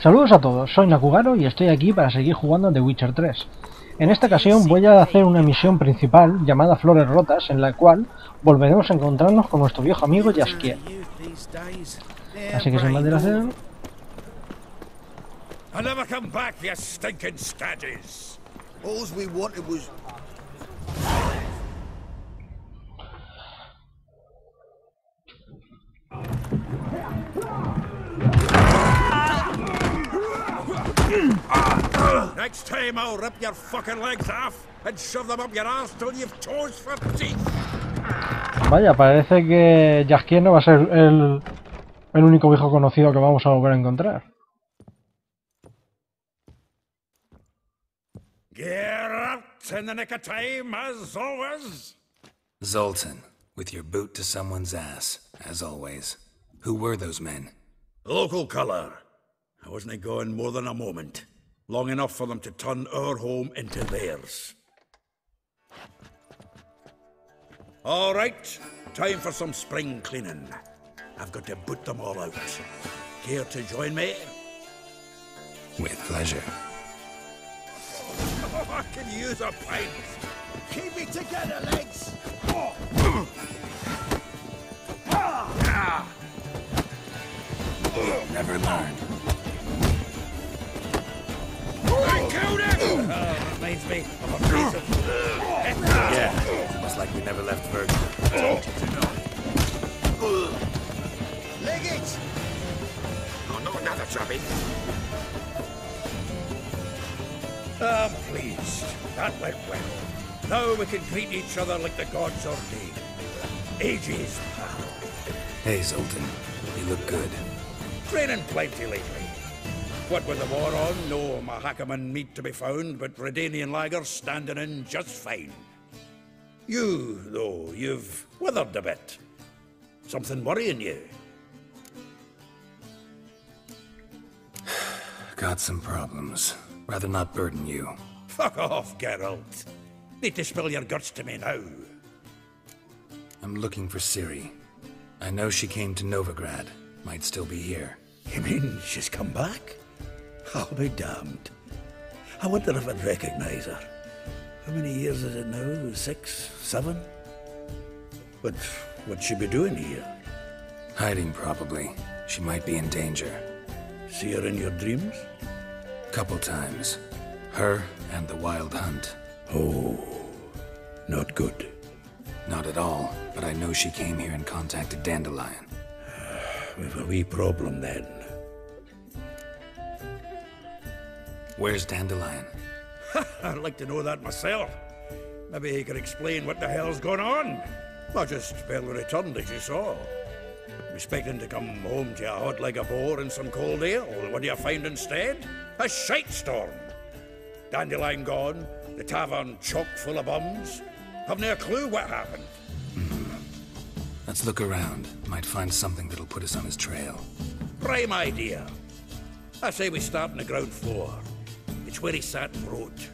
Saludos a todos, soy Nakugaro y estoy aquí para seguir jugando The Witcher 3. En esta ocasión voy a hacer una misión principal llamada Flores rotas, en la cual volveremos a encontrarnos con nuestro viejo amigo Jaskier. Así que sin más dilación... Next time I'll rip your fucking legs off and shove them up your arse till you've toes for teeth. Vaya, parece que Jaskier no va a ser el único viejo conocido que vamos a volver a encontrar. Geralt, in the nick of time, as always. Zoltan, with your boot to someone's ass, as always. Who were those men? Local colour. I wasn't gone more than a moment. Long enough for them to turn our home into theirs. All right, time for some spring cleaning. I've got to boot them all out. Care to join me? With pleasure. Oh, I can use a pint. Keep me together, legs. Never learn. I killed him! Reminds me of a piece of... Yeah, almost like we never left Virgin. Leg it! No, another chubby. I'm pleased. That went well. Now we can greet each other like the gods ordained. Ages, pal. Hey, Zoltan. You look good. Training plenty lately. What with the war on, no Mahakaman meat to be found, but Redanian lagers standing in just fine. You, though, you've withered a bit. Something worrying you? Got some problems. Rather not burden you. Fuck off, Geralt. Need to spill your guts to me now. I'm looking for Ciri. I know she came to Novigrad. Might still be here. You mean she's come back? I'll be damned. I wonder if I'd recognize her. How many years is it now? 6, 7? But what'd she be doing here? Hiding, probably. She might be in danger. See her in your dreams? Couple times. Her and the Wild Hunt. Oh, not good. Not at all, but I know she came here and contacted Dandelion. We've a wee problem then. Where's Dandelion? I'd like to know that myself. Maybe he could explain what the hell's going on. I just barely returned, as you saw. Expecting to come home to a hot like a boar and some cold ale. What do you find instead? A shite storm. Dandelion gone, the tavern chock full of bums. Haven't a clue what happened. Let's look around. Might find something that'll put us on his trail. Prime idea. I say we start on the ground floor. It's where he sat and wrote.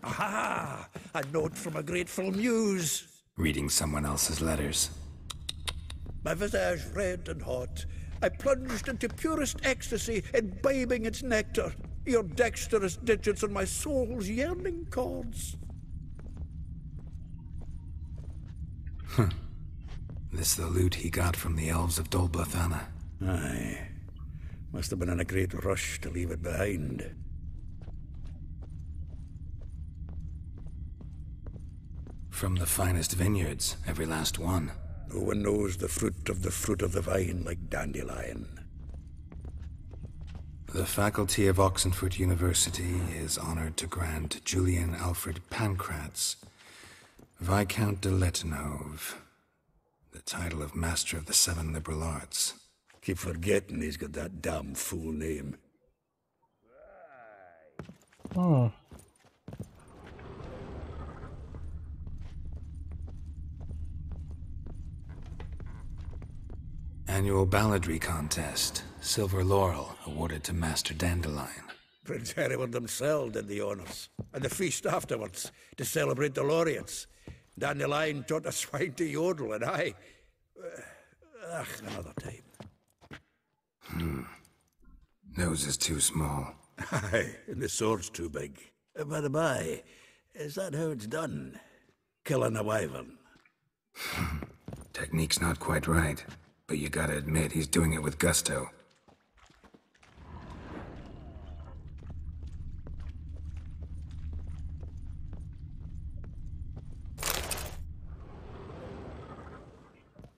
Aha! A note from a grateful muse. Reading someone else's letters. My visage red and hot, I plunged into purest ecstasy, imbibing its nectar. Your dexterous digits on my soul's yearning chords. This the loot he got from the elves of Dol Blathanna. Aye. Must have been in a great rush to leave it behind. From the finest vineyards, every last one. No one knows the fruit of the vine like Dandelion. The faculty of Oxenford University is honored to grant Julian Alfred Pancratz, Viscount de Letenhove, the title of Master of the Seven Liberal Arts. Keep forgetting he's got that damn full name. Oh. Annual balladry contest. Silver laurel awarded to Master Dandelion. Prince Hereward himself did the honours. And the feast afterwards, to celebrate the laureates. Dandelion taught a swine to yodel, and I... another time. Nose is too small. Aye, and the sword's too big. By the by, is that how it's done? Killing a wyvern? Technique's not quite right, but you gotta admit he's doing it with gusto.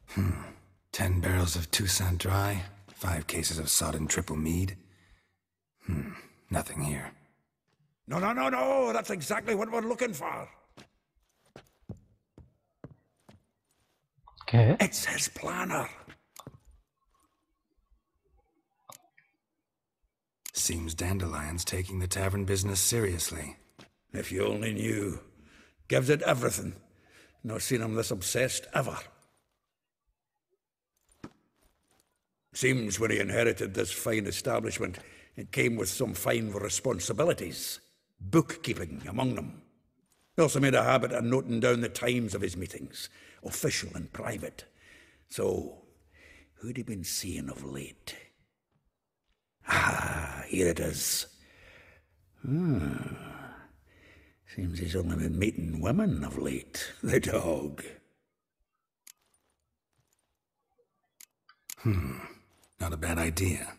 Hmm. 10 barrels of Toussaint Dry, 5 cases of sodden triple mead. Nothing here. No, that's exactly what we're looking for. ¿Qué? It's his planner. Seems Dandelion's taking the tavern business seriously. If you only knew. Gives it everything. Not seen him this obsessed ever. Seems when he inherited this fine establishment, it came with some fine responsibilities. Bookkeeping among them. He also made a habit of noting down the times of his meetings, official and private. So, who'd he been seeing of late? Ah, here it is. Seems he's only been meeting women of late, the dog. Not a bad idea.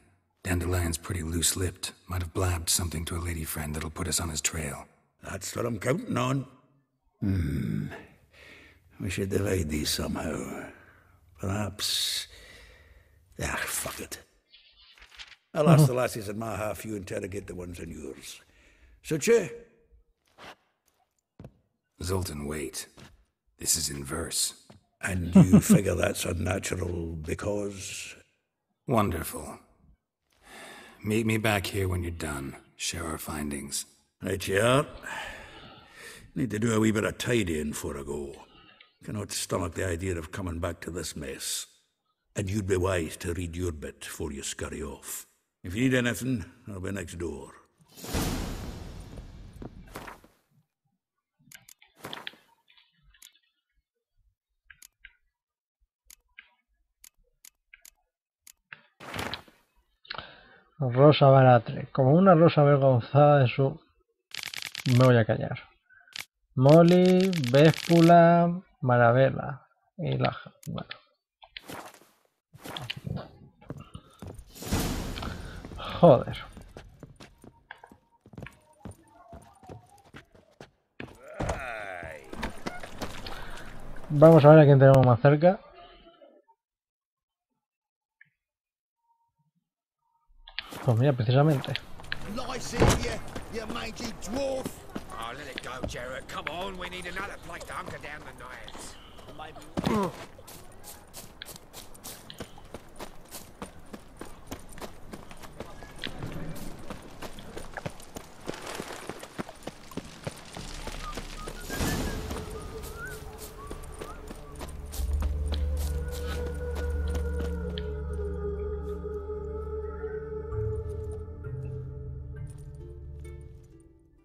Dandelion's pretty loose-lipped. Might have blabbed something to a lady friend that'll put us on his trail. That's what I'm counting on. We should divide these somehow. Perhaps... fuck it. I'll ask the lassies in my half, you interrogate the ones in yours. Such you? Zoltan, wait. This is in verse. And you figure that's unnatural because... Wonderful. Meet me back here when you're done. Share our findings. Right you are. Need to do a wee bit of tidying before I go. Cannot stomach the idea of coming back to this mess. And you'd be wise to read your bit before you scurry off. If you need anything, I'll be next door. Rosa Baratre. Como una rosa avergonzada de su... Me voy a callar. Molly, Véspula, Marabela. Y la... Bueno. Joder. Vamos a ver a quién tenemos más cerca. Pues mira, precisamente. You mangy dwarf. Oh, let it go, Geralt. Come on, we need another place to hunker down the knives.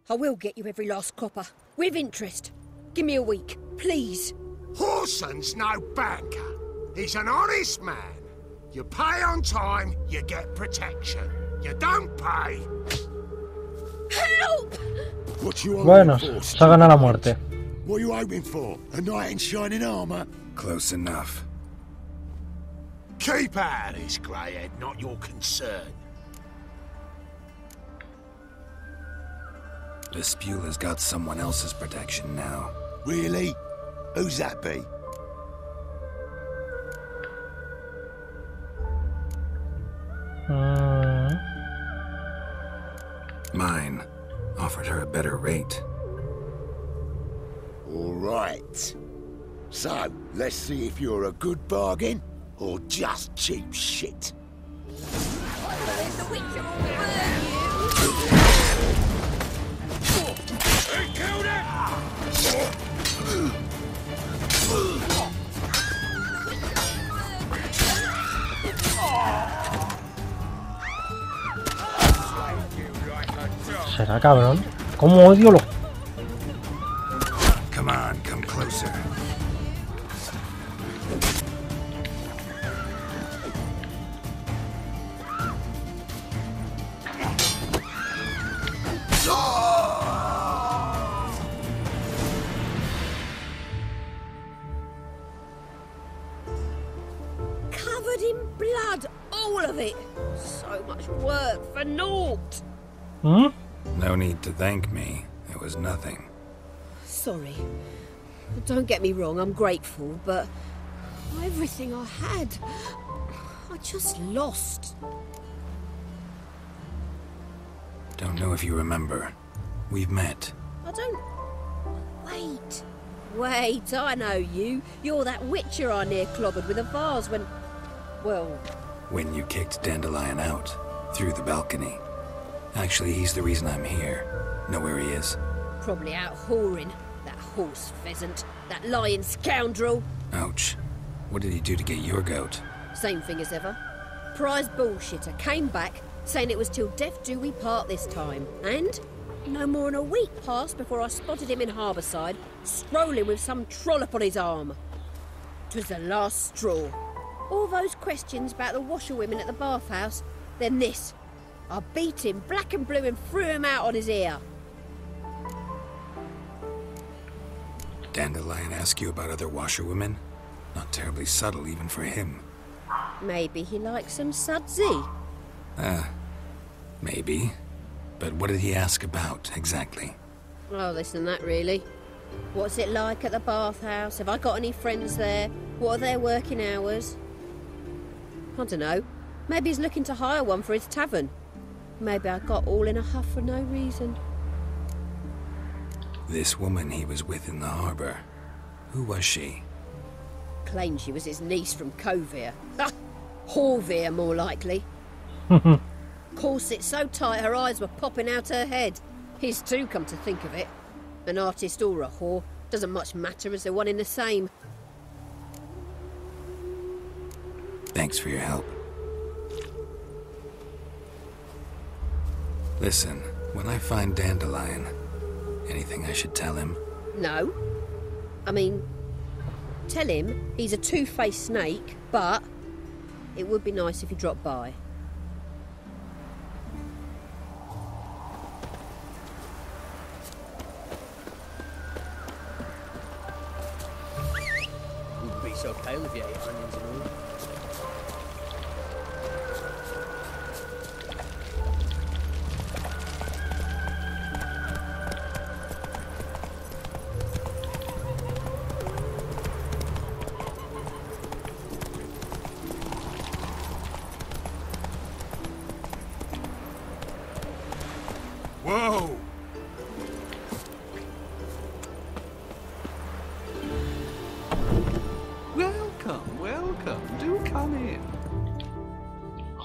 I will get you every last copper, with interest. Give me a week, please. Horson's no banker. He's an honest man. You pay on time, you get protection. You don't pay. Help! What you Bueno, se ha ganado la muerte. What are you hoping for? A knight in shining armor? Close enough. Keep out of this, greyhead, not your concern. Vespula's got someone else's protection now. Really? Who's that be? Mine. Offered her a better rate. All right. So, let's see if you're a good bargain or just cheap shit. The Witcher will burn you. He killed him! Será cabrón. ¿Cómo odio los... Come on, come closer. of it. So much work for naught. Hmm? No need to thank me. It was nothing. Sorry. Don't get me wrong, I'm grateful, but everything I had, I just lost. Don't know if you remember. We've met. I don't... Wait, I know you. You're that witcher I near clobbered with a vase when... Well... When you kicked Dandelion out, through the balcony. Actually, he's the reason I'm here. Know where he is? Probably out whoring. That horse pheasant. That lying scoundrel. Ouch. What did he do to get your goat? Same thing as ever. Prize bullshitter came back, saying it was till death do we part this time. And... no more than a week passed before I spotted him in Harbourside, strolling with some trollop on his arm. 'Twas the last straw. All those questions about the washerwomen at the bathhouse, then this. I beat him black and blue and threw him out on his ear. Dandelion ask you about other washerwomen? Not terribly subtle even for him. Maybe he likes some sudsy. Maybe. But what did he ask about, exactly? Oh, this and that, really. What's it like at the bathhouse? Have I got any friends there? What are their working hours? I don't know. Maybe he's looking to hire one for his tavern. Maybe I got all in a huff for no reason. This woman he was with in the harbour. Who was she? Claimed she was his niece from Kovir. Ha! Horvir, more likely. Corset so tight her eyes were popping out her head. His too, come to think of it. An artist or a whore. Doesn't much matter as they're one in the same. Thanks for your help. Listen, when I find Dandelion, anything I should tell him? No. I mean, tell him he's a two-faced snake, but it would be nice if he dropped by. Wouldn't be so pale if you ate onions and all. Whoa! Welcome, welcome. Do come in.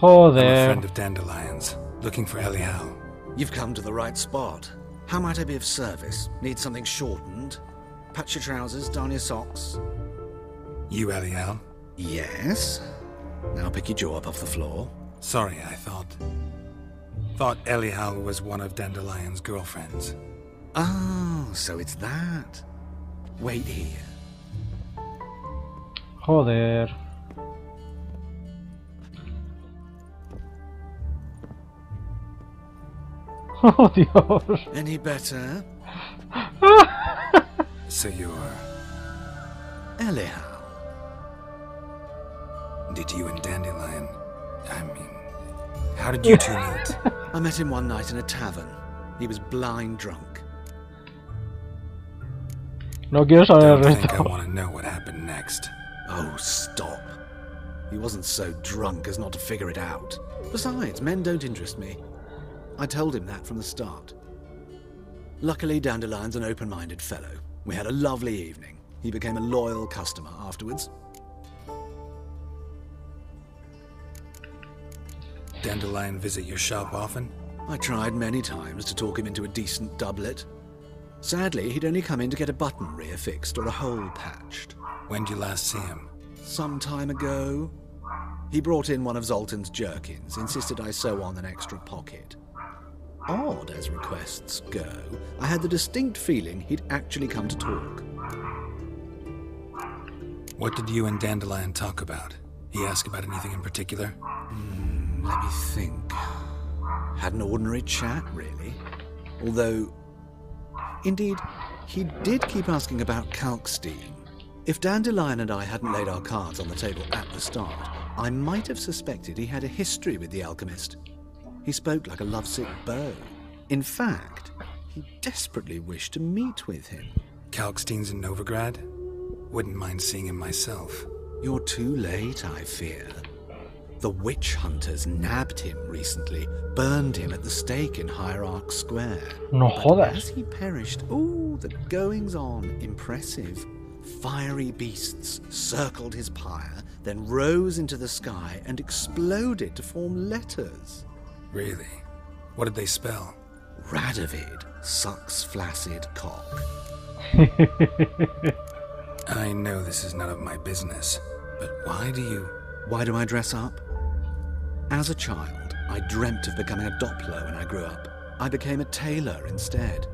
I'm a Joder. friend of Dandelion's, looking for Elial. You've come to the right spot. How might I be of service? Need something shortened? Patch your trousers, darn your socks. You Elial? Yes. Now pick your jaw up off the floor. Sorry, I thought Elial was one of Dandelion's girlfriends. Oh, so it's that. Wait here. Joder. Oh, Dios. Any better? So you're... Elial. Did you and Dandelion... I mean... How did you two meet? I met him one night in a tavern. He was blind drunk. No quiero saber el Don't think I resto. want to know what happened next. Oh, stop. He wasn't so drunk as not to figure it out. Besides, men don't interest me. I told him that from the start. Luckily, Dandelion's an open-minded fellow. We had a lovely evening. He became a loyal customer afterwards. Dandelion visit your shop often? I tried many times to talk him into a decent doublet. Sadly, he'd only come in to get a button reaffixed or a hole patched. When'd you last see him? Some time ago. He brought in one of Zoltan's jerkins, insisted I sew on an extra pocket. Odd as requests go, I had the distinct feeling he'd actually come to talk. What did you and Dandelion talk about? He asked about anything in particular? Let me think. Had an ordinary chat, really. Although, indeed, he did keep asking about Kalkstein. If Dandelion and I hadn't laid our cards on the table at the start, I might have suspected he had a history with the alchemist. He spoke like a lovesick beau. In fact, he desperately wished to meet with him. Kalkstein's in Novigrad? Wouldn't mind seeing him myself. You're too late, I fear. The witch hunters nabbed him recently, burned him at the stake in Hierarch Square. No But jodas. as he perished, ooh, the goings-on, impressive. Fiery beasts circled his pyre, then rose into the sky and exploded to form letters. Really? What did they spell? Radovid sucks flaccid cock. I know this is none of my business, but why do I dress up? As a child, I dreamt of becoming a Doppler when I grew up. I became a tailor instead.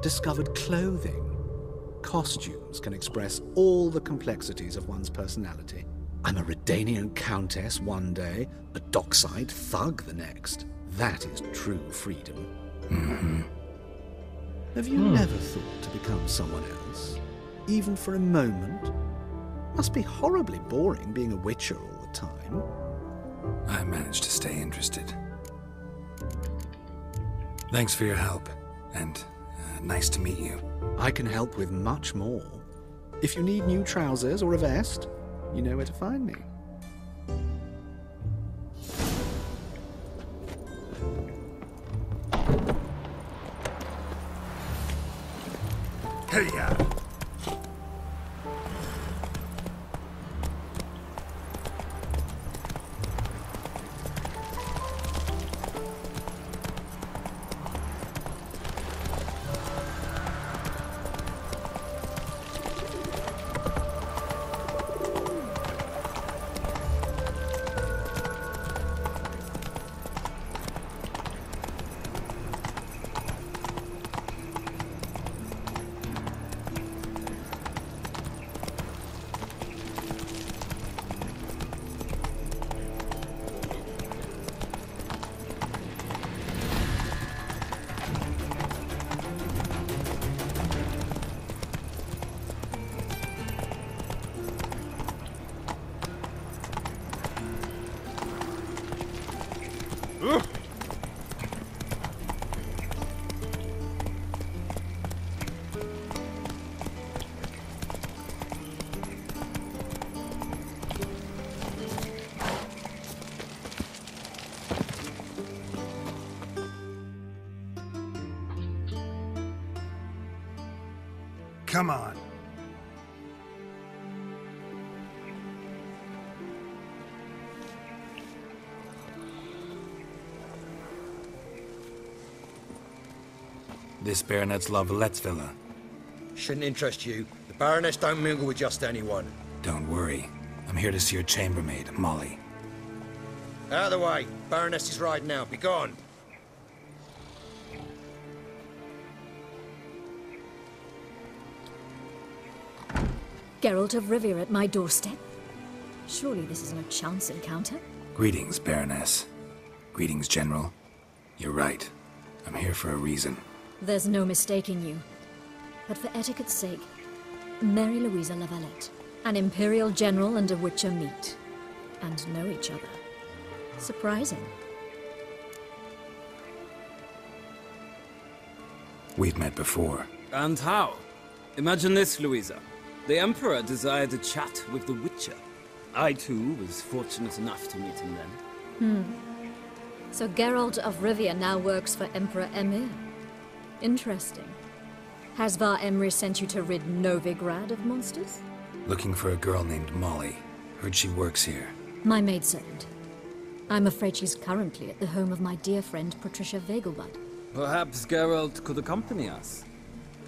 Discovered clothing. Costumes can express all the complexities of one's personality. I'm a Redanian countess one day, a dockside thug the next. That is true freedom. Mm-hmm. Have you never thought to become someone else? Even for a moment? Must be horribly boring being a witcher all the time. I managed to stay interested. Thanks for your help, and nice to meet you. I can help with much more. If you need new trousers or a vest, you know where to find me. Hey-ya! Come on. This Baronet's La Vallette's villa. Shouldn't interest you. The Baroness don't mingle with just anyone. Don't worry. I'm here to see your chambermaid, Molly. Out of the way. Baroness is riding out. Be gone. Geralt of Rivia at my doorstep? Surely this is no chance encounter? Greetings, Baroness. Greetings, General. You're right. I'm here for a reason. There's no mistaking you. But for etiquette's sake, Mary Louisa La Valette, an Imperial General and a Witcher meet, and know each other. Surprising. We've met before. And how? Imagine this, Louisa. The Emperor desired a chat with the Witcher. I, too, was fortunate enough to meet him then. So Geralt of Rivia now works for Emperor Emir. Interesting. Has Var Emry sent you to rid Novigrad of monsters? Looking for a girl named Molly. Heard she works here. My maidservant. I'm afraid she's currently at the home of my dear friend Patricia Vegelbud. Perhaps Geralt could accompany us.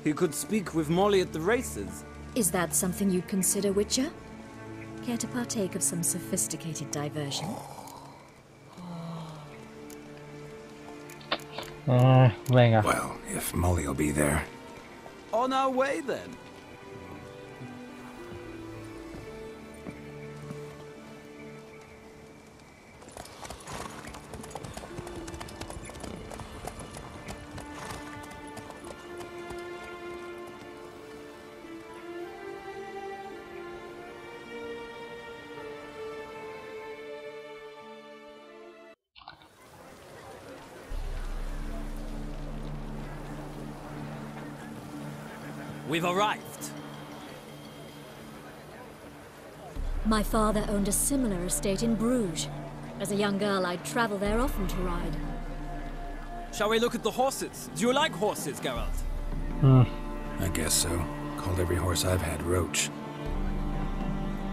He could speak with Molly at the races. Is that something you'd consider, Witcher? Care to partake of some sophisticated diversion? Venga. Well, if Molly will be there. On our way, then. we've arrived. My father owned a similar estate in Bruges. As a young girl, I'd travel there often to ride. Shall we look at the horses? Do you like horses, Geralt? I guess so. Called every horse I've had Roach.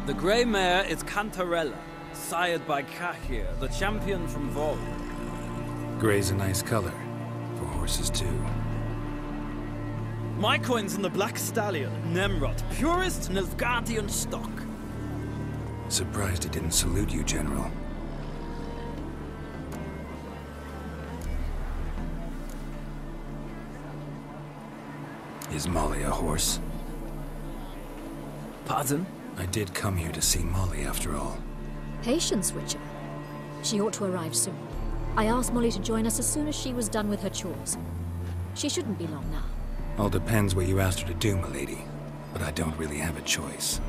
The grey mare is Cantarella, sired by Jaskier, the champion from Vol. Grey's a nice color. For horses, too. My coin's in the black stallion, Nemrod, purest Nilfgaardian stock. Surprised he didn't salute you, General. Is Molly a horse? Pardon? I did come here to see Molly, after all. Patience, Witcher. She ought to arrive soon. I asked Molly to join us as soon as she was done with her chores. She shouldn't be long now. All depends what you asked her to do, milady. But I don't really have a choice.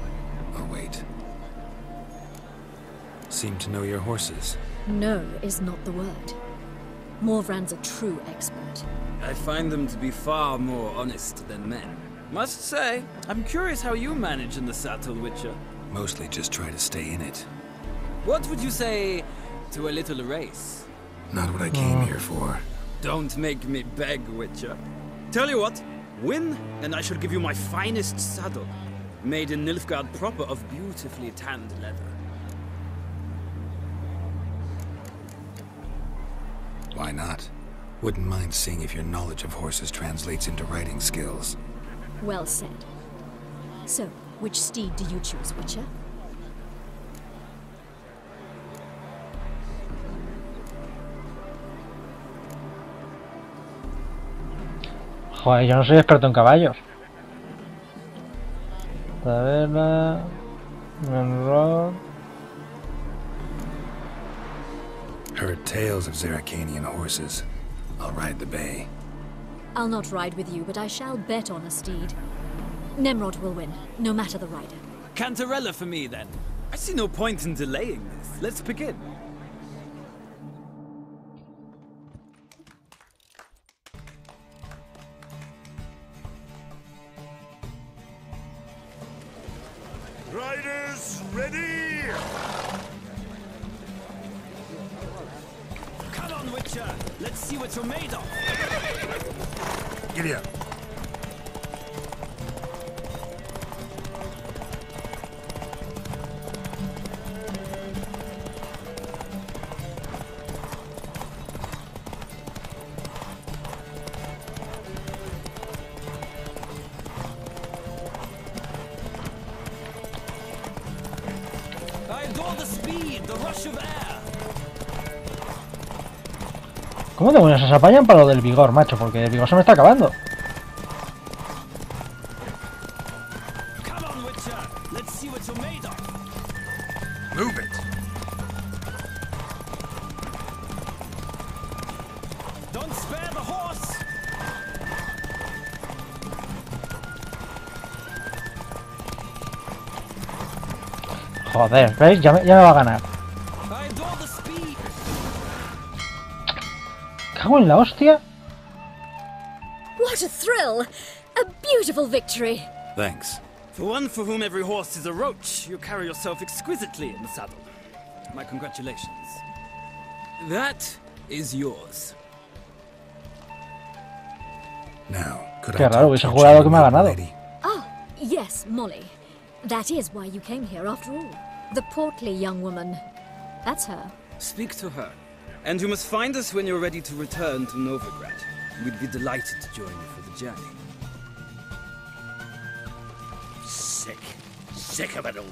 Oh, wait. Seem to know your horses. No is not the word. Morvrand's a true expert. I find them to be far more honest than men. Must say, I'm curious how you manage in the saddle, Witcher. Mostly just try to stay in it. What would you say to a little race? Not what I came here for. Don't make me beg, Witcher. Tell you what, win, and I shall give you my finest saddle. Made in Nilfgaard proper of beautifully tanned leather. Why not? Wouldn't mind seeing if your knowledge of horses translates into riding skills. Well said. So, which steed do you choose, Witcher? Joder, yo no soy experto en caballos. Taberna... Menrod... Heard tales of Zeracanian horses. I'll ride the bay. I'll not ride with you, but I shall bet on a steed. Nemrod will win, no matter the rider. Cantarella for me, then. I see no point in delaying this. Let's begin. Riders, ready! Come on, Witcher. Let's see what you're made of. Giddy up. I adore the speed, the rush of air. ¿Cómo demonios se apañan para lo del vigor, macho? Porque el vigor se me está acabando. Come on, Witcher. Let's see what you're made of. Move it. Don't spare the horse. Joder, ¿veis? Ya me va a ganar. I adore the speed. ¿Cago en la hostia? What a thrill! A beautiful victory! Thanks. For one for whom every horse is a roach, you carry yourself exquisitely in the saddle. My congratulations. That is yours. Now, could Qué I raro, talk hubiese to you, jurado que me ha gentle ganado. lady? Ah, yes, Molly. That is why you came here after all. The portly young woman. That's her. Speak to her. And you must find us when you're ready to return to Novigrad. We'd be delighted to join you for the journey. Sick of it all.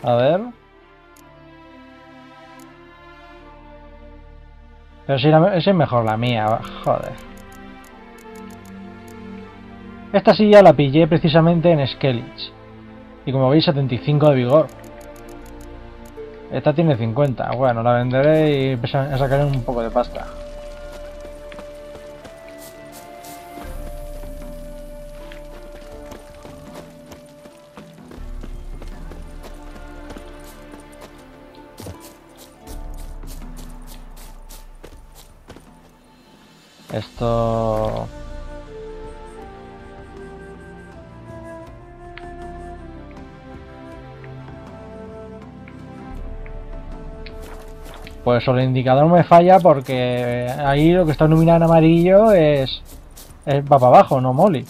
A ver... Pero si es mejor la mía, joder. Esta silla la pillé precisamente en Skellige. Y como veis, 75 de vigor. Esta tiene 50. Bueno, la venderé y sacaré un poco de pasta. Esto... Pues el indicador me falla porque ahí lo que está iluminado en amarillo va para abajo, no Molly.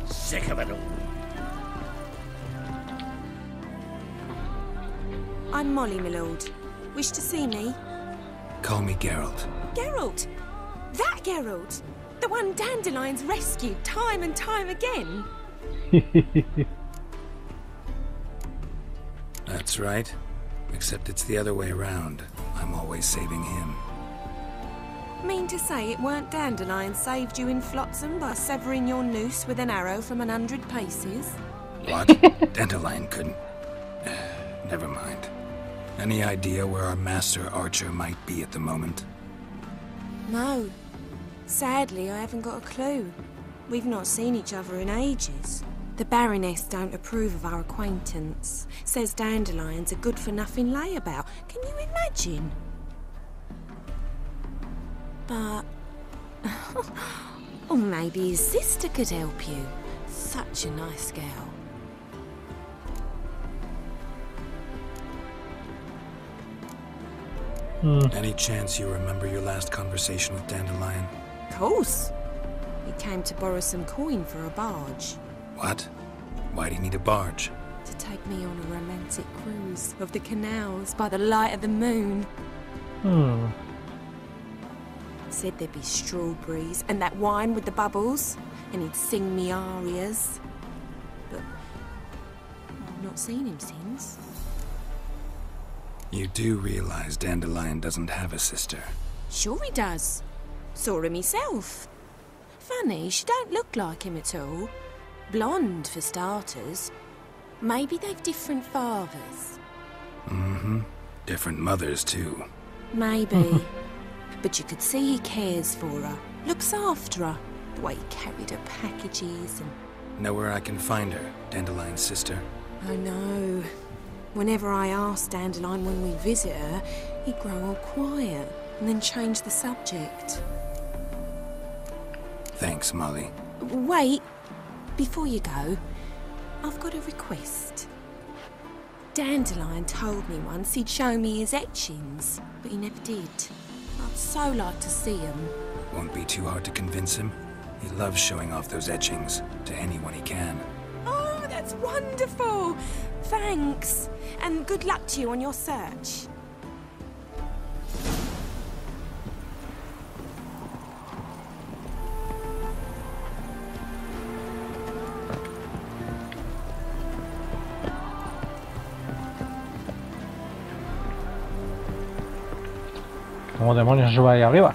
Sick of it all. I'm Molly, my lord. Wish to see me? Call me Geralt. Geralt! That Geralt! The one Dandelion's rescued time and time again! That's right. Except it's the other way around. I'm always saving him. Mean to say it weren't Dandelion saved you in Flotsam by severing your noose with an arrow from 100 paces? What? Dandelion couldn't... Never mind. Any idea where our master archer might be at the moment? No. Sadly, I haven't got a clue. We've not seen each other in ages. The Baroness don't approve of our acquaintance. Says Dandelion's a good-for-nothing layabout. Can you imagine? But... or maybe his sister could help you. Such a nice girl. Any chance you remember your last conversation with Dandelion? Of course. He came to borrow some coin for a barge. What? Why'd he need a barge? To take me on a romantic cruise of the canals by the light of the moon. Said there'd be strawberries and that wine with the bubbles, and he'd sing me arias. But I've not seen him since. You do realize Dandelion doesn't have a sister? Sure he does. Saw him myself. Funny, she don't look like him at all. Blonde, for starters. Maybe they've different fathers. Mm-hmm. Different mothers, too. Maybe. But you could see he cares for her. Looks after her. The way he carried her packages and... Know where I can find her, Dandelion's sister? I know. Whenever I ask Dandelion when we visit her, he'd grow all quiet and then change the subject. Thanks, Molly. Wait. Before you go, I've got a request. Dandelion told me once he'd show me his etchings, but he never did. I'd so like to see them. Won't be too hard to convince him. He loves showing off those etchings to anyone he can. Oh, that's wonderful! Thanks, and good luck to you on your search. ¿Cómo demonios se sube ahí arriba?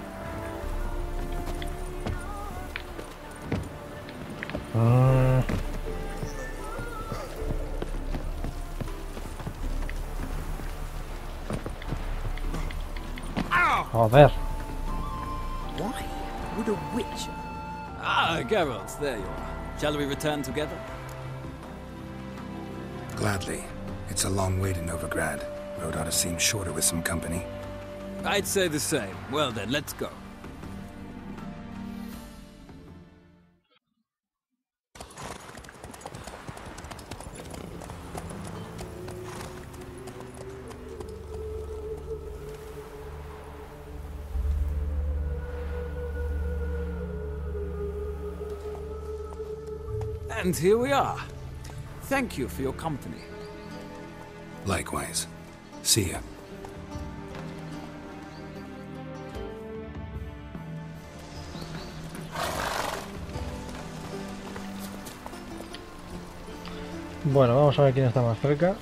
Joder. Why would a witcher? Ah, Geralt, there you are. Shall we return together? Gladly. It's a long way to Novigrad. Road ought to seem shorter with some company. I'd say the same. Well then, let's go. And here we are. Thank you for your company. Likewise. See ya. Bueno, vamos a ver quién está más cerca.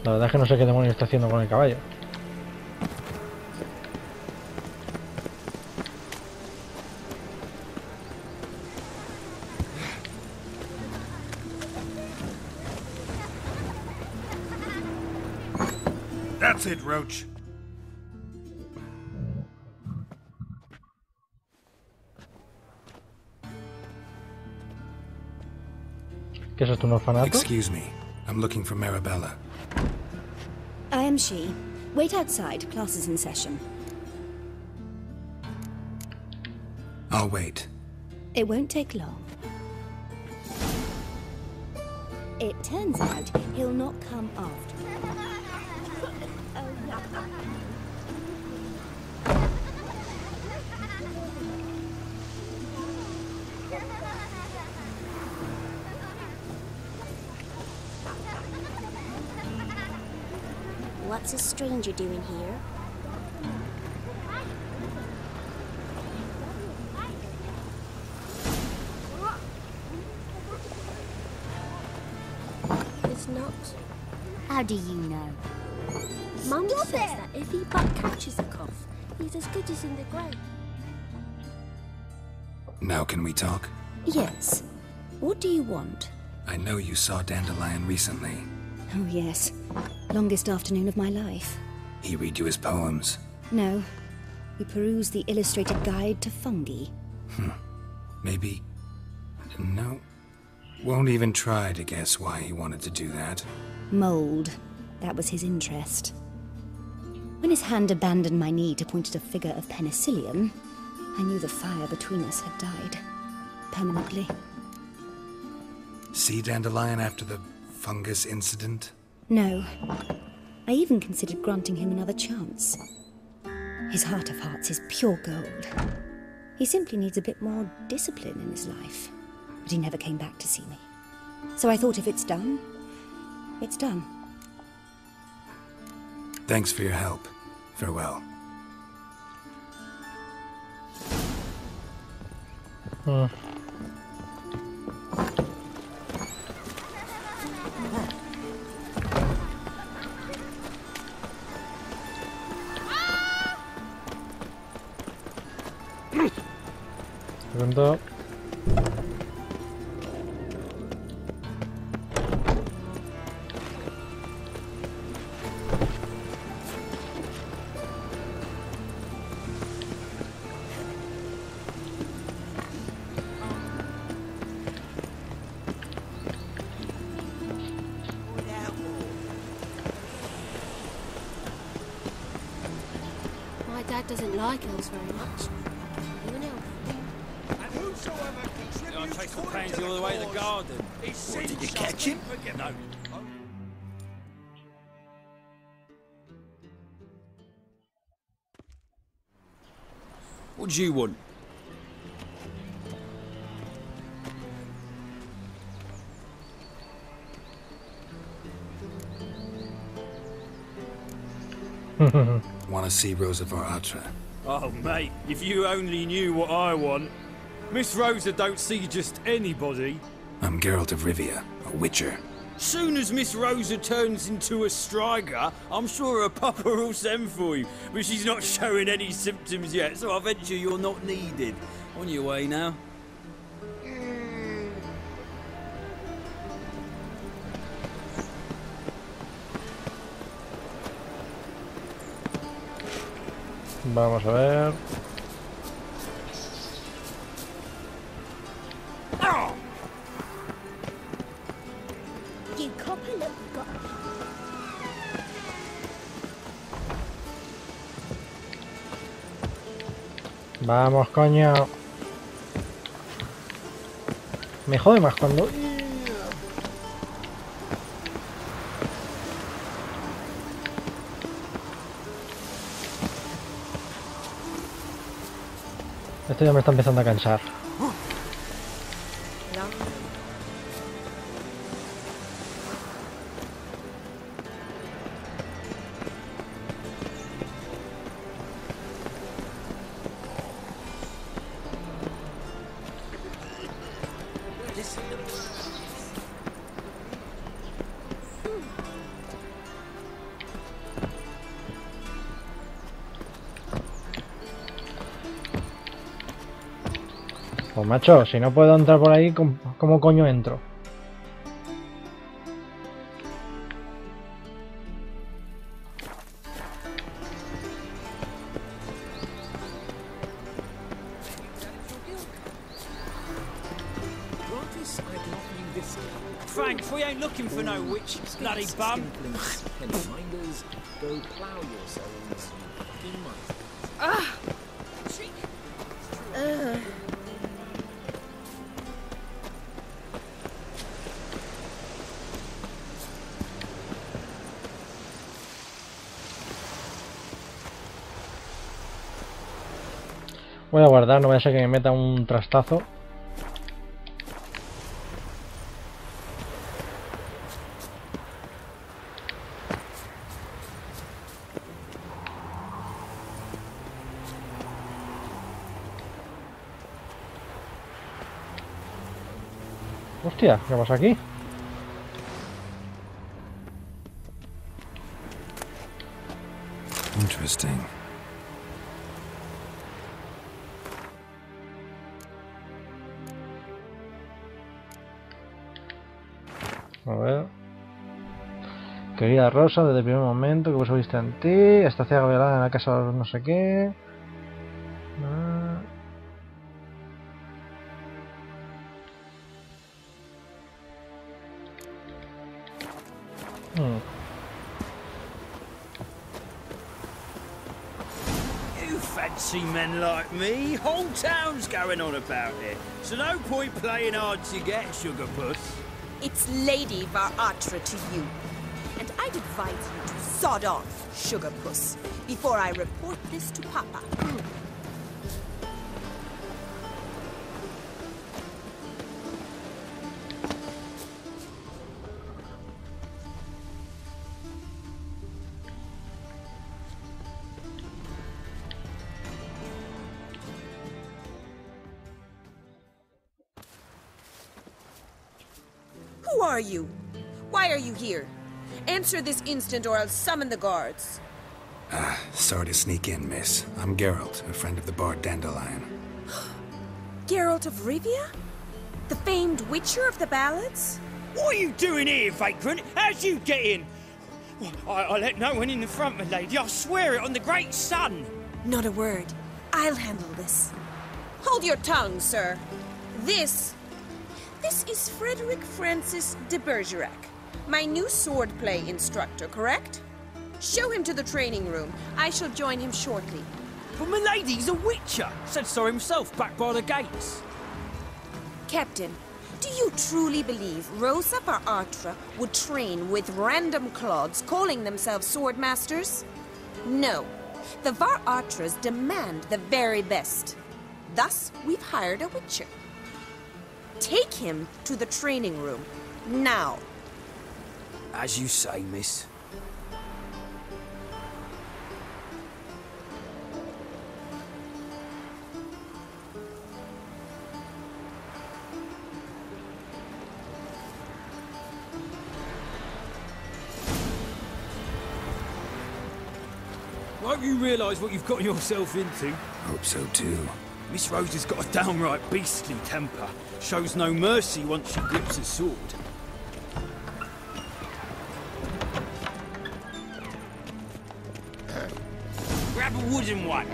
La verdad es que no sé qué demonios está haciendo con el caballo. That's it, Roach. ¿Qué es esto, un orfanato? Excuse me. I'm looking for Marabella. I am she. Wait outside. Class is in session. I'll wait. It won't take long. It turns out he'll not come after. What's a stranger doing here? It's not. How do you know? Mum says that if he but catches a cough, he's as good as in the grave. Now can we talk? Yes. What do you want? I know you saw Dandelion recently. Oh, yes. Longest afternoon of my life. He read you his poems? No. We perused the illustrated guide to fungi. Maybe... No. Won't even try to guess why he wanted to do that. Mold. That was his interest. When his hand abandoned my knee to point at a figure of penicillium, I knew the fire between us had died. Permanently. See Dandelion after the fungus incident? No. I even considered granting him another chance. His heart of hearts is pure gold. He simply needs a bit more discipline in his life. But he never came back to see me. So I thought if it's done, it's done. Thanks for your help. Farewell. Segundo. My dad doesn't like elves very much. Are you an elf? I chased the pansy all the way to the garden. What, did you catch him? No. What do you want? Want to see Rosa Varatra? Oh, mate, if you only knew what I want. Miss Rosa don't see just anybody. I'm Geralt de Rivia, a witcher. Soon as Miss Rosa turns into a striker, I'm sure her papa will send for you. But she's not showing any symptoms yet, so I venture you're not needed. On your way now. Vamos a ver. You copper, look, we've got... Vamos, coño. Me jode más cuando... Esto ya me está empezando a cansar. Pues macho, si no puedo entrar por ahí, ¿cómo coño entro? thanks, we ain't looking for no witch, bloody bum. Minders, go plough yourselves, you fucking monsters. Ah! Voy a guardar, no vaya a ser que me meta un trastazo. Hostia, ¿qué pasa aquí? Interesting. A ver. Querida Rosa, desde el primer momento que vos viste en ti, esta ciega velada en la casa de no sé qué. Ah. You fancy men like me? Whole town's going on about it. So no point playing hard to get, sugar puss. It's Lady Varatra to you. And I'd advise you to sod off, sugar puss, before I report this to Papa. Who are you? Why are you here? Answer this instant or I'll summon the guards. Sorry to sneak in, miss. I'm Geralt, a friend of the bard Dandelion. Geralt of Rivia? The famed witcher of the ballads? What are you doing here, vagrant? How'd you get in? I let no one in the front, my lady. I swear it on the great sun. Not a word. I'll handle this. Hold your tongue, sir. This is Frederick Francis de Bergerac, my new swordplay instructor, correct? Show him to the training room. I shall join him shortly. But my lady's a witcher. Said so himself back by the gates. Captain, do you truly believe Rosa Varatra would train with random clods calling themselves swordmasters? No. The Varatras demand the very best. Thus, we've hired a witcher. Take him to the training room, now. As you say, miss. Won't you realise what you've got yourself into? Hope so too. Miss Rose has got a downright beastly temper. Shows no mercy once she grips a sword. Grab a wooden one.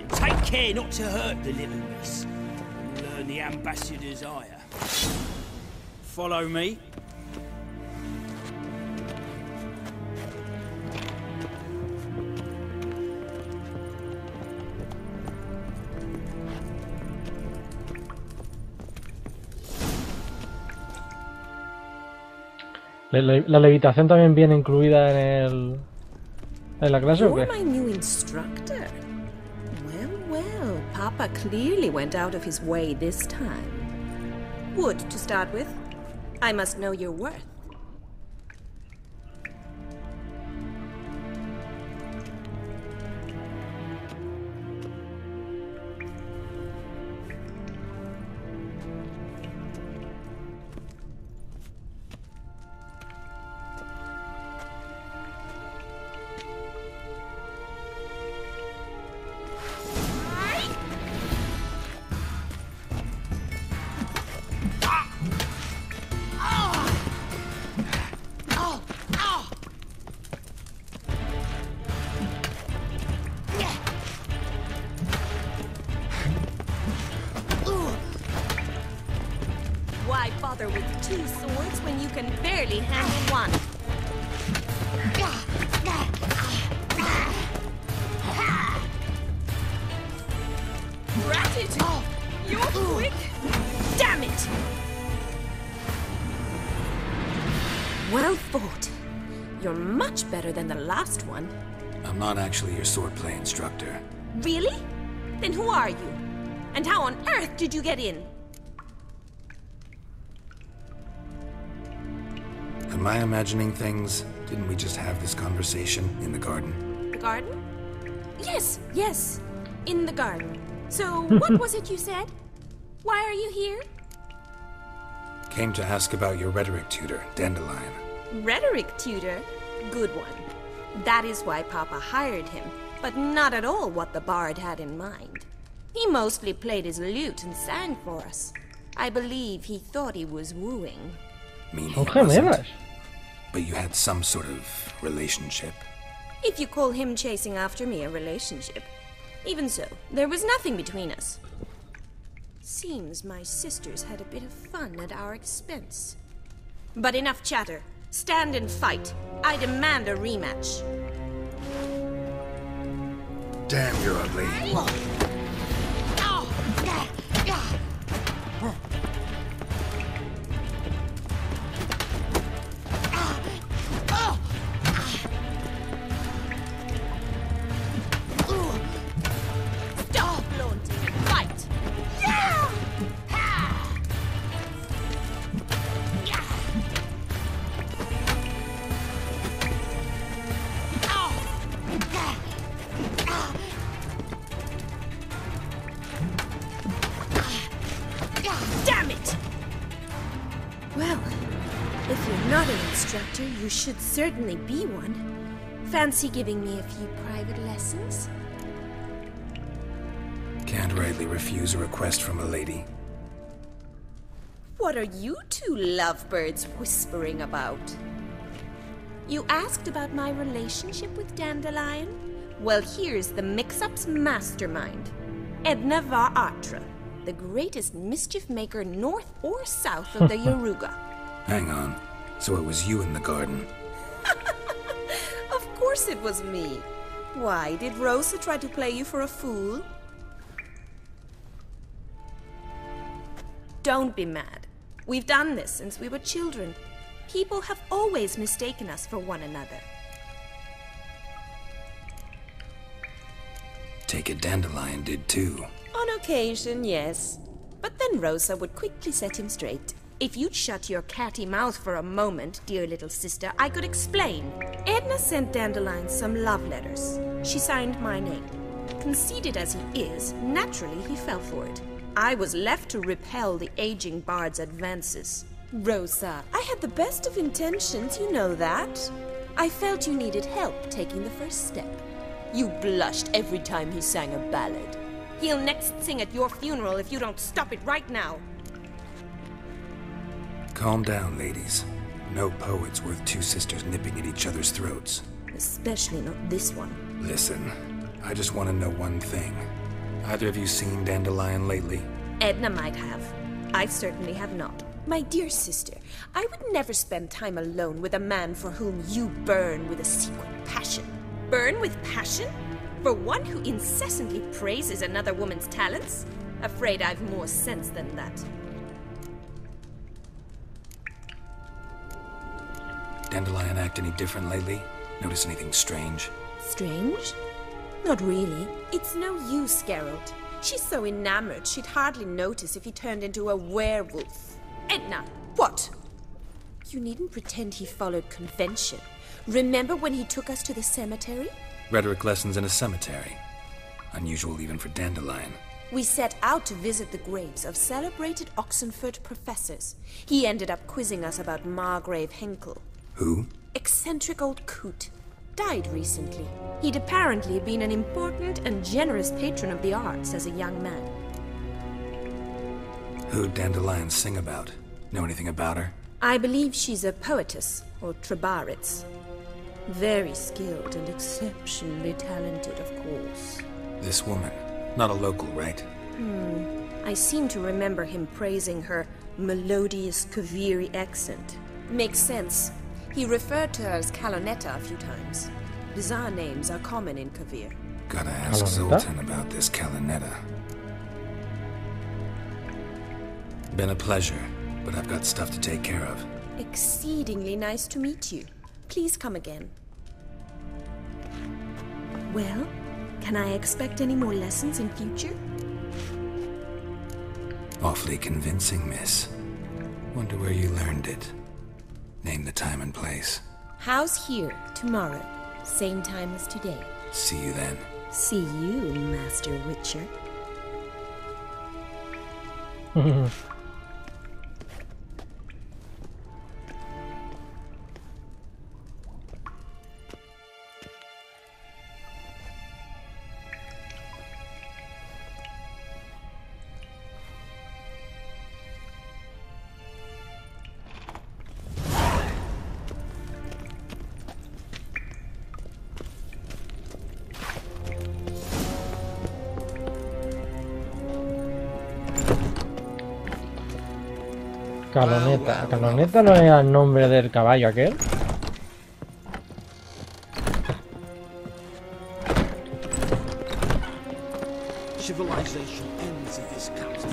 Take care not to hurt the little miss. Learn the ambassador's ire. Follow me. ¿La levitación también viene incluida en la clase o qué? You're my new instructor. Well, Papa clearly went out of his way this time. Wood, to start with. I must know your worth. bother with 2 swords when you can barely handle one? Rat it! You're quick! Damn it! Well fought. You're much better than the last one. I'm not actually your swordplay instructor. Really? Then who are you? And how on earth did you get in? Am I imagining things? Didn't we just have this conversation in the garden? The garden? Yes, yes. In the garden. So, what was it you said? Why are you here? Came to ask about your rhetoric tutor, Dandelion. Rhetoric tutor? Good one. That is why Papa hired him, but not at all what the bard had in mind. He mostly played his lute and sang for us. I believe he thought he was wooing. Meaning it wasn't, but you had some sort of relationship. If you call him chasing after me a relationship. Even so, there was nothing between us. Seems my sisters had a bit of fun at our expense. But enough chatter. Stand and fight. I demand a rematch. Damn, you're ugly. You should certainly be one. Fancy giving me a few private lessons? Can't rightly refuse a request from a lady. What are you two lovebirds whispering about? You asked about my relationship with Dandelion? Well, here's the mix-up's mastermind. Edna var Atra, the greatest mischief maker north or south of the Yaruga. Hang on. So it was you in the garden? Of course it was me. Why, did Rosa try to play you for a fool? Don't be mad. We've done this since we were children. People have always mistaken us for one another. Take it Dandelion did too. On occasion, yes. But then Rosa would quickly set him straight. If you'd shut your catty mouth for a moment, dear little sister, I could explain. Edna sent Dandelion some love letters. She signed my name. Conceited as he is, naturally he fell for it. I was left to repel the aging bard's advances. Rosa, I had the best of intentions, you know that. I felt you needed help taking the first step. You blushed every time he sang a ballad. He'll next sing at your funeral if you don't stop it right now. Calm down, ladies. No poet's worth 2 sisters nipping at each other's throats. Especially not this one. Listen, I just want to know one thing. Either of you seen Dandelion lately? Edna might have. I certainly have not. My dear sister, I would never spend time alone with a man for whom you burn with a secret passion. Burn with passion? For one who incessantly praises another woman's talents? Afraid I've more sense than that. Dandelion act any different lately? Notice anything strange? Strange? Not really. It's no use, Geralt. She's so enamored she'd hardly notice if he turned into a werewolf. Edna! What? You needn't pretend he followed convention. Remember when he took us to the cemetery? Rhetoric lessons in a cemetery. Unusual even for Dandelion. We set out to visit the graves of celebrated Oxenford professors. He ended up quizzing us about Margrave Henkel. Who? Eccentric old coot. Died recently. He'd apparently been an important and generous patron of the arts as a young man. Who'd Dandelion sing about? Know anything about her? I believe she's a poetess, or trabaritz. Very skilled and exceptionally talented, of course. This woman. Not a local, right? I seem to remember him praising her melodious Kaviri accent. Makes sense. He referred to her as Calonetta a few times. Bizarre names are common in Kavir. Gotta ask Zoltan about this Calonetta. Been a pleasure, but I've got stuff to take care of. Exceedingly nice to meet you. Please come again. Well, can I expect any more lessons in future? Awfully convincing, miss. Wonder where you learned it. Name the time and place. House here, tomorrow. Same time as today. See you then. See you, Master Witcher. Calonetta. ¿Calonetta no era el nombre del caballo aquel? Civilization ends in this capital.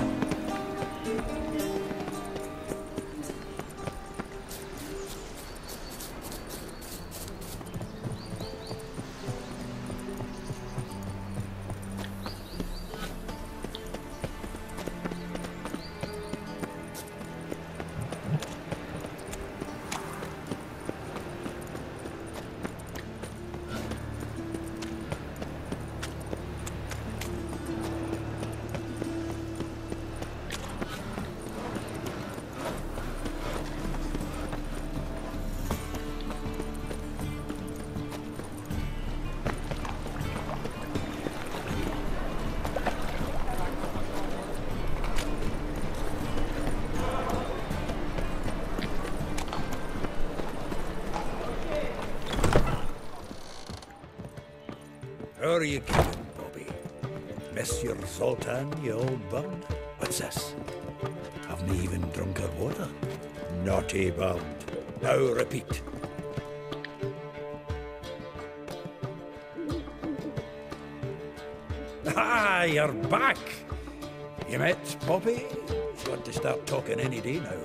How are you keeping, Bobby? Miss your Zoltan, you old bird? What's this? Haven't even drunk her water? Naughty bird. Now repeat. Ah, you're back! You met Bobby? She's got to start talking any day now.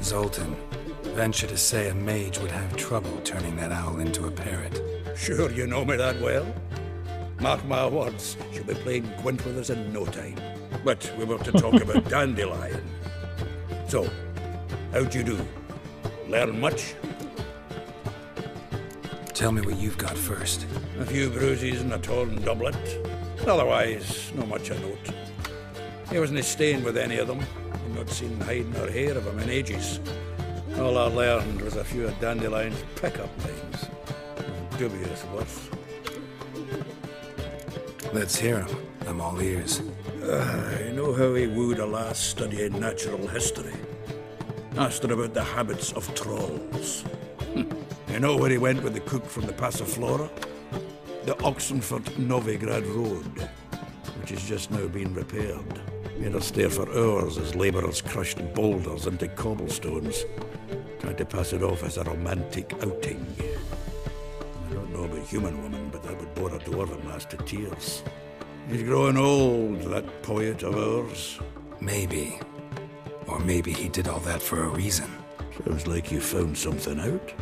Zoltan, venture to say a mage would have trouble turning that owl into a parrot. Sure you know me that well? Mark my words, she'll be playing Gwent with us in no time. But we were to talk about Dandelion. So, how'd you do? Learn much? Tell me what you've got first. A few bruises and a torn doublet. Otherwise, not much of note. He wasn't staying with any of them. I've not seen hiding or hair of him in ages. All I learned was a few of Dandelion's pick-up lines. Dubious worth. Let's hear him. I'm all ears. I know how he wooed a lass studying natural history. Asked her about the habits of trolls. You know where he went with the cook from the Passiflora? The Oxenford-Novigrad Road, which is just now being repaired. Made her stare for hours as labourers crushed boulders into cobblestones, trying to pass it off as a romantic outing. I don't know about human woman, but that would bore a dwarven lass to tears. He's growing old, that poet of ours. Maybe. Or maybe he did all that for a reason. Sounds like you found something out.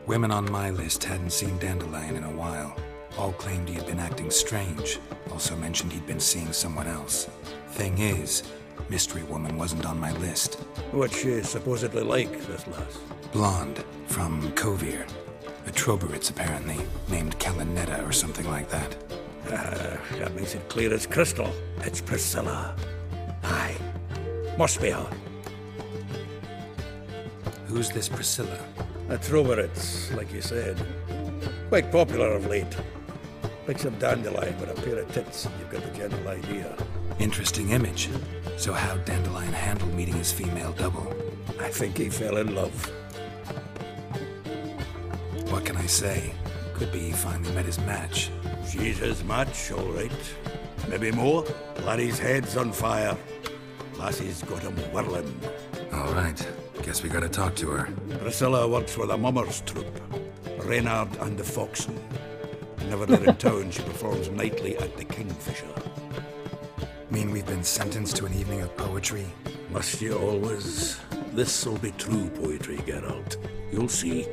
Women on my list hadn't seen Dandelion in a while. All claimed he had been acting strange. Also mentioned he'd been seeing someone else. Thing is, Mystery Woman wasn't on my list. What's she supposedly like, this lass? Blonde, from Kovir. A Troberitz, apparently, named Calonetta or something like that. That makes it clear as crystal. It's Priscilla. Aye. Must be her. Who's this Priscilla? A Troberitz, like you said. Quite popular of late. Picks up Dandelion with a pair of tits, and you've got the general idea. Interesting image. So how'd Dandelion handle meeting his female double? I think he fell in love. What can I say? Could be he finally met his match. She's his match, all right. Maybe more. Laddie's head's on fire. Lassie's got him whirling. All right. Guess we gotta talk to her. Priscilla works with a mummers troupe. Reynard and the Foxen. Whenever they're in town, she performs nightly at the Kingfisher. Mean we've been sentenced to an evening of poetry? Must you always? This'll be true poetry, Geralt. You'll see.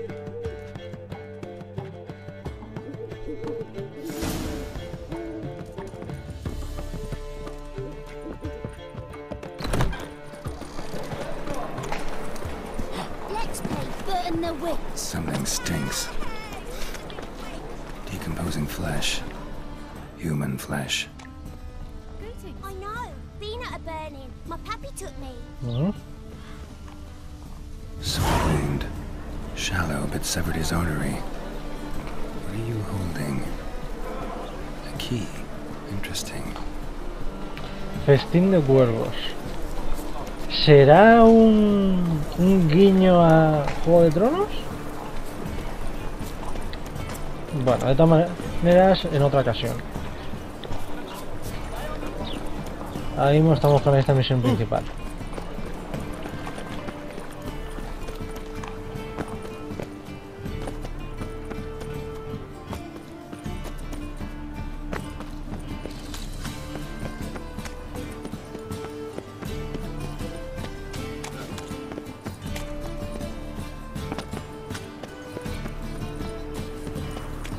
Let's play Bert and the Witch. Something stinks. Decomposing flesh. Human flesh. I know. Peanut are burning. My pappy took me. Sword wound. Shallow, but severed his artery. What are you holding? A key. Interesting. Festín de cuervos. ¿Será un guiño a Juego de Tronos? Bueno, de todas maneras, en otra ocasión. Ahora mismo estamos con esta misión principal.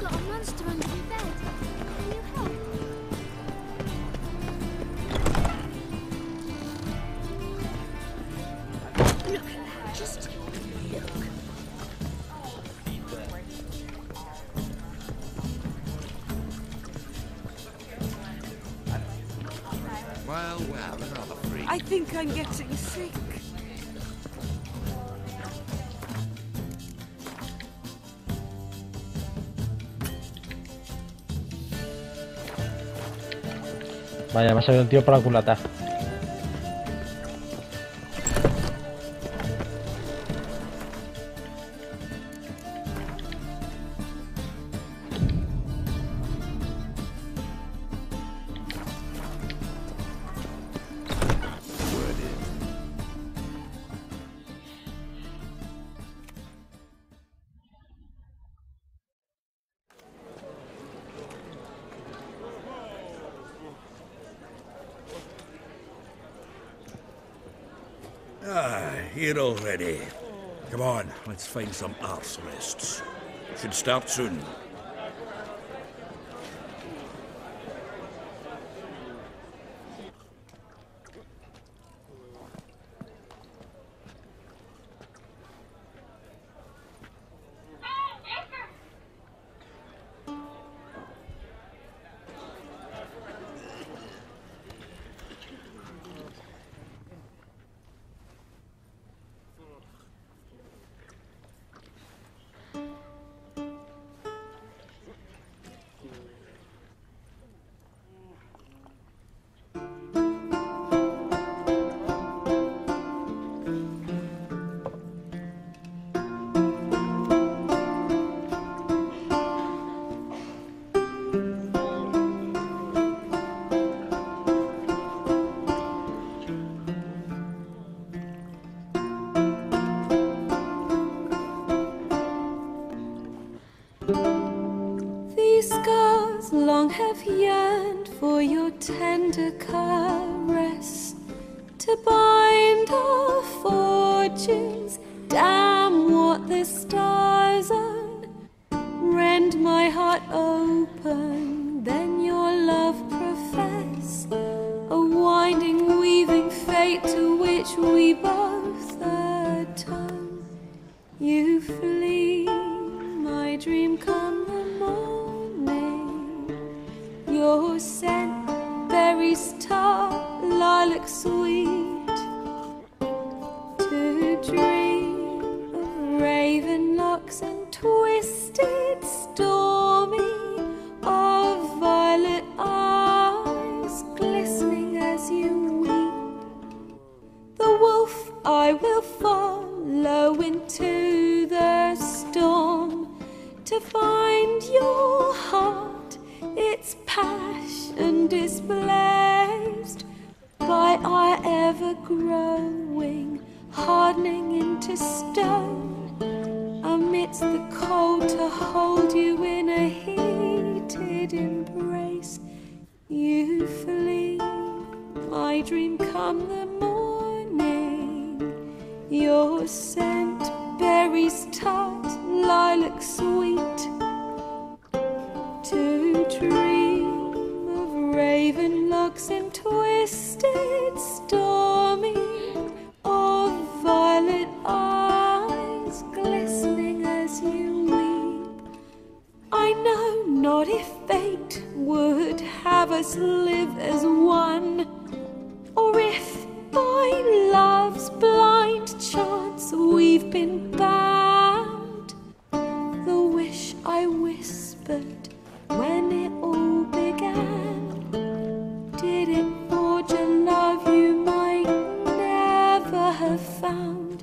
Got a monster under your bed. Can you help? Look at that. Just look. Well, another freak. I think I'm getting sick. Vaya, me ha salido el tío por la culata. Here already. Come on, let's find some arse rests. Should start soon. These scars long have yearned for your tender caress, to bind our fortunes. Damn what the stars own. Rend my heart open, then your love profess, a winding, weaving fate to which we both atone. You flee, my dream come the morning. Your scent, berries tart, lilac sweet, to dream of raven locks and twisted, stormy, of violet eyes glistening as you weep. The wolf I will follow into the storm, to find your heart. It its passion displaced by our ever-growing, hardening into stone, amidst the cold to hold you in a heated embrace. You flee, my dream come the morning, your scent berries tart, lilac sweet, to dream of raven locks and twisted stormy, of violet eyes glistening as you weep. I know not if fate would have us live as one, or if by love's blind chance we've been bound. The wish I whispered when it all began, did it forge a love you might never have found?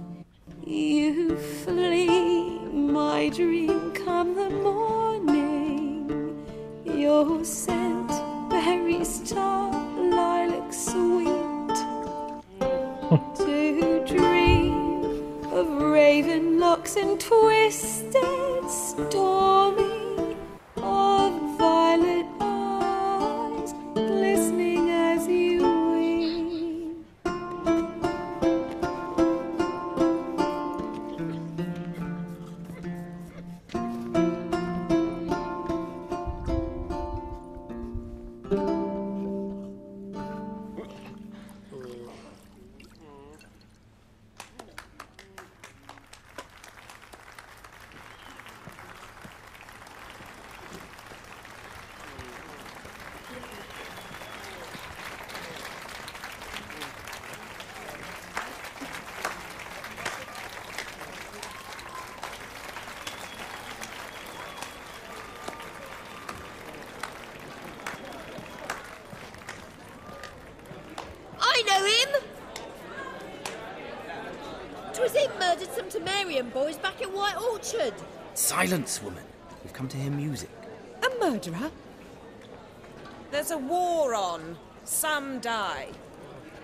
You flee, my dream come the morning, your scent berries tart, lilac sweet, to dream of raven locks and twisted stormy, of violet eyes glistening as you weep. Boys back in White Orchard. Silence, woman. We've come to hear music. A murderer? There's a war on. Some die.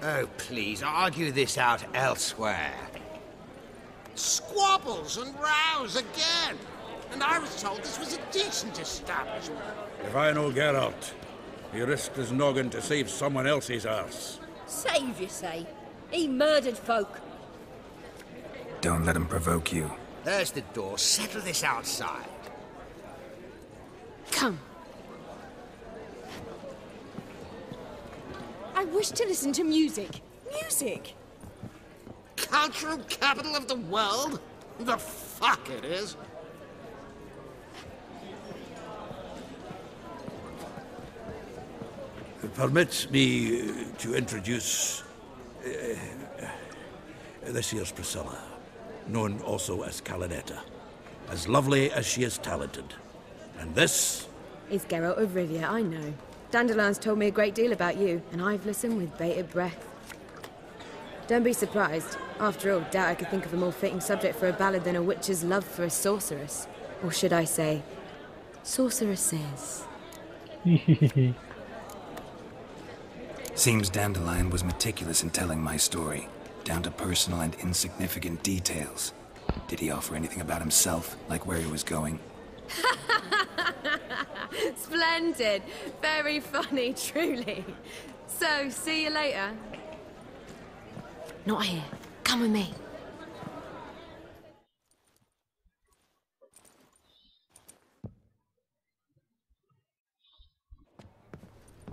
Oh, please, argue this out elsewhere. Squabbles and rows again. And I was told this was a decent establishment. If I know Geralt, he risked his noggin to save someone else's arse. Save, you say? He murdered folk. Don't let him provoke you. There's the door. Settle this outside. Come. I wish to listen to music. Music! Cultural capital of the world? The fuck it is. Permit me to introduce this here's Priscilla, known also as Calinetta, as lovely as she is talented. And this is Geralt de Rivia, I know. Dandelion's told me a great deal about you, and I've listened with bated breath. Don't be surprised. After all, doubt I could think of a more fitting subject for a ballad than a witch's love for a sorceress. Or should I say, sorceresses. Seems Dandelion was meticulous in telling my story, down to personal and insignificant details. Did he offer anything about himself, like where he was going? Splendid. Very funny, truly. So, see you later. Not here. Come with me.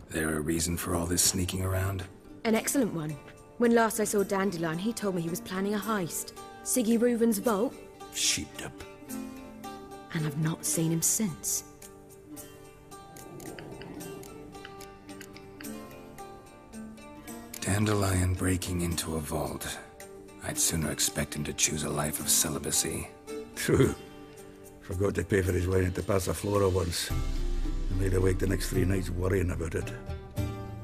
There a reason for all this sneaking around? An excellent one. When last I saw Dandelion, he told me he was planning a heist. Siggy Reuven's vault. Sheeped up. And I've not seen him since. Dandelion breaking into a vault. I'd sooner expect him to choose a life of celibacy. True. Forgot to pay for his wine at the Casa Flora once. And laid awake the next 3 nights worrying about it.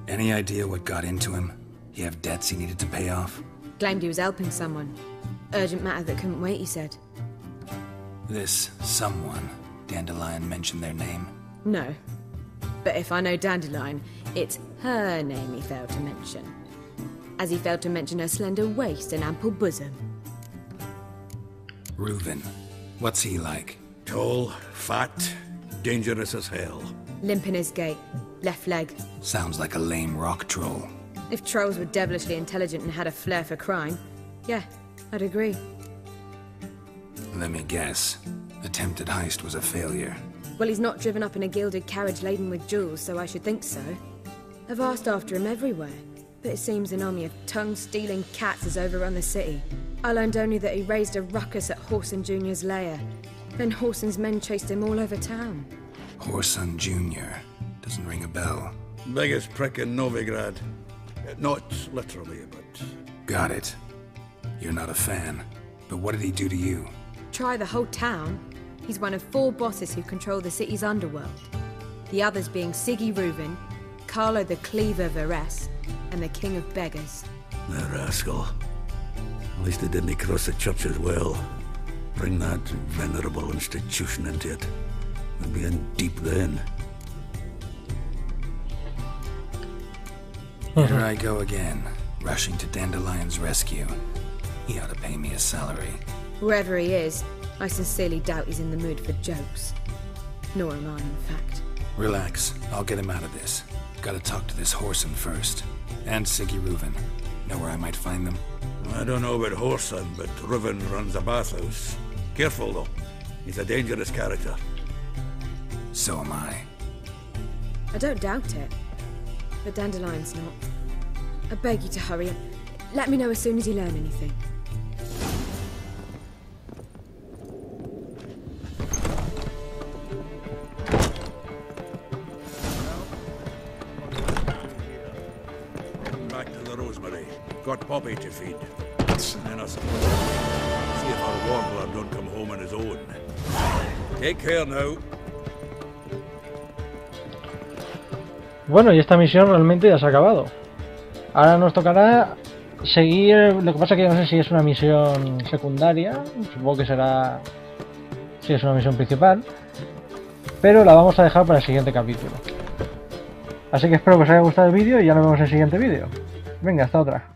Any idea what got into him? He have debts he needed to pay off? Claimed he was helping someone. Urgent matter that couldn't wait, he said. This someone, Dandelion mentioned their name? No. But if I know Dandelion, it's her name he failed to mention. As he failed to mention her slender waist and ample bosom. Reuven. What's he like? Tall, fat, dangerous as hell. Limp in his gait. Left leg. Sounds like a lame rock troll. If trolls were devilishly intelligent and had a flair for crime, yeah, I'd agree. Let me guess. Attempted heist was a failure. Well, he's not driven up in a gilded carriage laden with jewels, so I should think so. I've asked after him everywhere, but it seems an army of tongue-stealing cats has overrun the city. I learned only that he raised a ruckus at Whoreson Jr.'s lair. Then Whoreson's men chased him all over town. Whoreson Jr. Doesn't ring a bell. Biggest prick in Novigrad. Not literally, but... Got it. You're not a fan. But what did he do to you? Try the whole town. He's one of 4 bosses who control the city's underworld. The others being Siggy Reuven, Carlo the Cleaver Varese, and the King of Beggars. The rascal. At least they didn't cross the church as well. Bring that venerable institution into it. We'd be in deep then. Here I go again, rushing to Dandelion's rescue. He ought to pay me a salary. Whoever he is, I sincerely doubt he's in the mood for jokes. Nor am I, in fact. Relax, I'll get him out of this. Gotta talk to this Whoreson first. And Siggy Reuven. Know where I might find them? I don't know about Whoreson, but Reuven runs a bathhouse. Careful, though. He's a dangerous character. So am I. I don't doubt it. But Dandelion's not. I beg you to hurry up. Let me know as soon as you learn anything. Back to the Rosemary. Got Poppy to feed. And then I suppose see if our warbler don't come home on his own. Take care now. Bueno, y esta misión realmente ya se ha acabado. Ahora nos tocará seguir... Lo que pasa que no sé si es una misión secundaria. Supongo que será... Si es una misión principal. Pero la vamos a dejar para el siguiente capítulo. Así que espero que os haya gustado el vídeo y ya nos vemos en el siguiente vídeo. Venga, hasta otra.